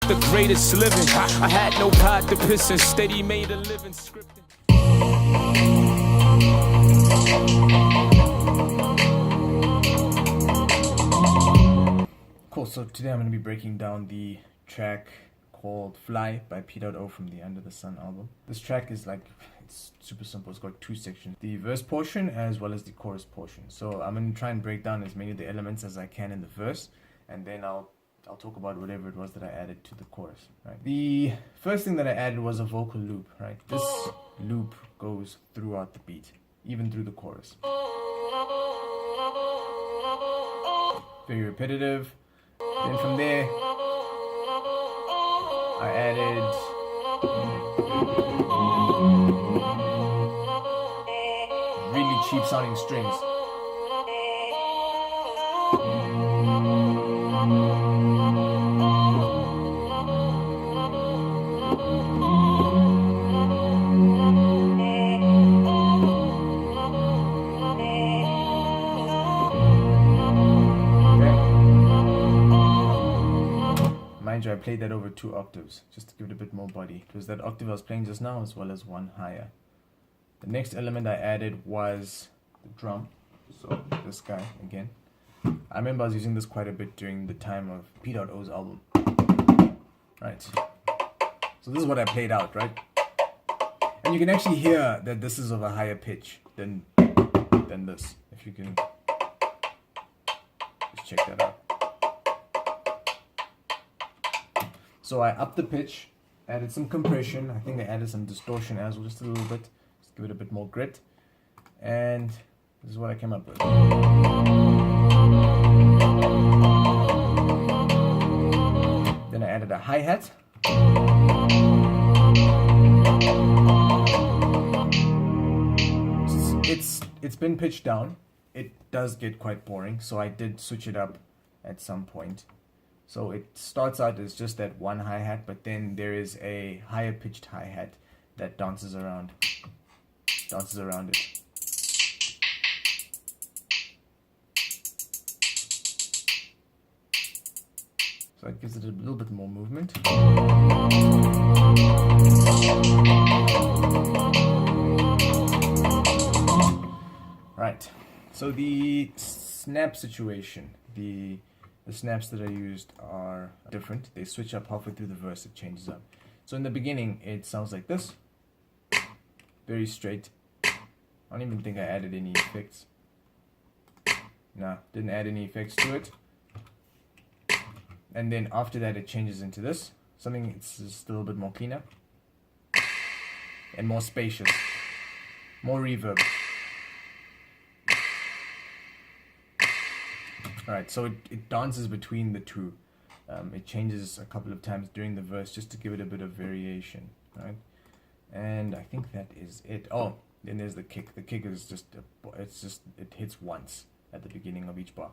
the greatest living. I had no pot to piss and steady made a living scripting. Cool, so today I'm going to be breaking down the track called Fly by Pdoto from the Under the Sun album. This track is it's super simple. It's got two sections, the verse portion as well as the chorus portion. So I'm going to try and break down as many of the elements as I can in the verse, and then I'll talk about whatever it was that I added to the chorus. Right. The first thing that I added was a vocal loop. Right. This loop goes throughout the beat, even through the chorus. Very repetitive. Then from there, I added really cheap sounding strings. I played that over 2 octaves just to give it a bit more body. It was that octave I was playing just now as well as one higher. The next element I added was the drum. So this guy again. I remember I was using this quite a bit during the time of Pdoto's album. Right. So this is what I played out, right? And you can actually hear that this is of a higher pitch than this. If you can just check that out. So I upped the pitch, added some compression. I think I added some distortion as well, just a little bit, just give it a bit more grit. And this is what I came up with. Then I added a hi-hat. It's been pitched down. It does get quite boring, so I did switch it up at some point. So it starts out as just that one hi-hat, but then there is a higher pitched hi-hat that dances around it. So it gives it a little bit more movement. Right. So the snap situation, the snaps that I used are different. They switch up halfway through the verse, it changes up. So in the beginning, it sounds like this. Very straight. I don't even think I added any effects. No, didn't add any effects to it. And then after that, it changes into this. Something it's just a little bit more cleaner. And more spacious. More reverb. Alright, so it dances between the two. It changes a couple of times during the verse just to give it a bit of variation, right? And I think that is it. Oh, then there's the kick. The kick is it hits once at the beginning of each bar.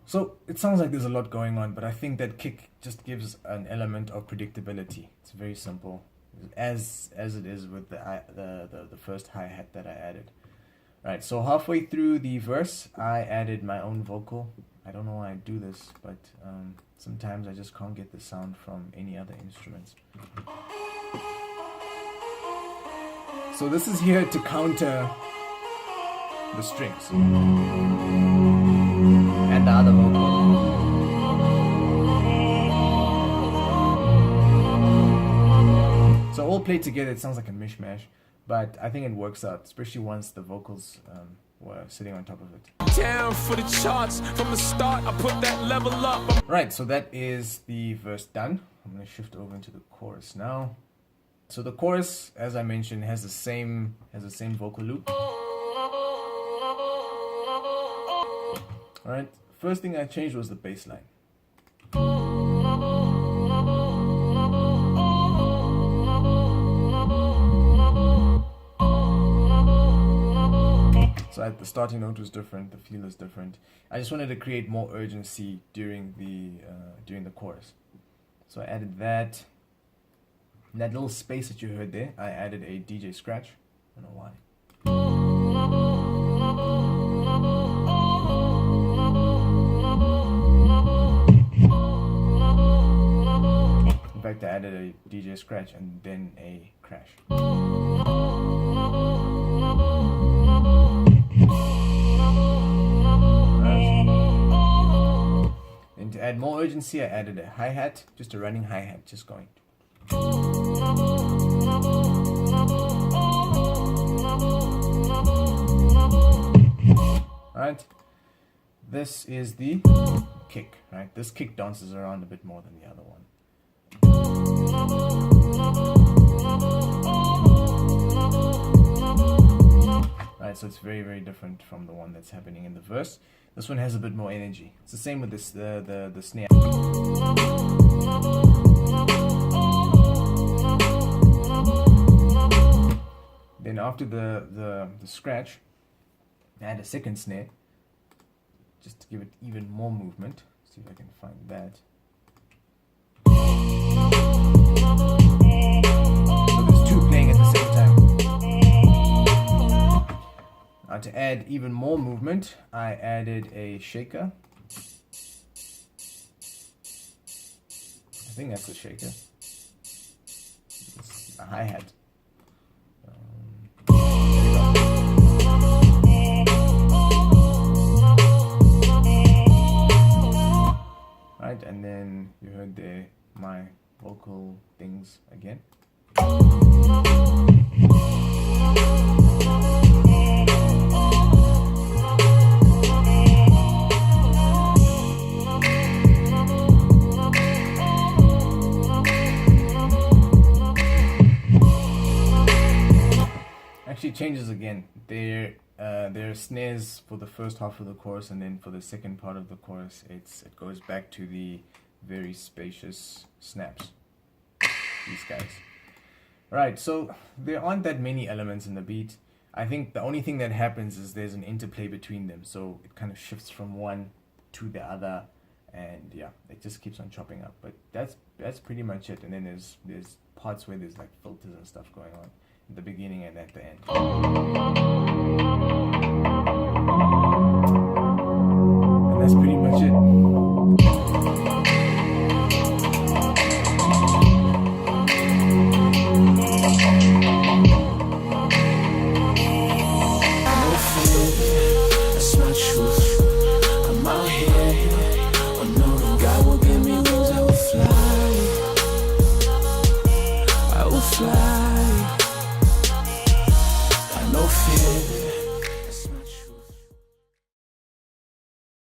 So it sounds like there's a lot going on, but I think that kick just gives an element of predictability. It's very simple, as it is with the first hi-hat that I added. Right, so halfway through the verse, I added my own vocal. I don't know why I do this, but sometimes I just can't get the sound from any other instruments. So this is here to counter the strings. And the other vocal. So all played together, it sounds like a mishmash, but I think it works out, especially once the vocals were sitting on top of it. Down for the charts from the start. I put that level up. Right, so that is the verse done. I'm going to shift over into the chorus now. So the chorus, as I mentioned, has the same vocal loop. Alright, first thing I changed was the bass line. So the starting note was different, the feel is different. I just wanted to create more urgency during the chorus. So I added that. In that little space that you heard there, I added a DJ scratch. I don't know why. In fact, I added a DJ scratch and then a crash. And to add more urgency, I added a hi-hat, just a running hi-hat, just going. Right, this is the kick, right? This kick dances around a bit more than the other one. Right, so it's very, very different from the one that's happening in the verse. This one has a bit more energy. It's the same with this, the snare. Then after the scratch, I add a second snare, just to give it even more movement. See if I can find that. So there's two playing at the same time. Now to add even more movement, I added a shaker. I think that's a shaker. It's a hi-hat. Right, and then you heard there my vocal things again. Actually changes again. There are snares for the first half of the chorus, and then for the second part of the chorus it goes back to the very spacious snaps. These guys. Right, so there aren't that many elements in the beat. I think the only thing that happens is there's an interplay between them, so it kind of shifts from one to the other, and yeah, it just keeps on chopping up. But that's pretty much it. And then there's parts where there's like filters and stuff going on at the beginning and at the end. And that's pretty much it. I no fear.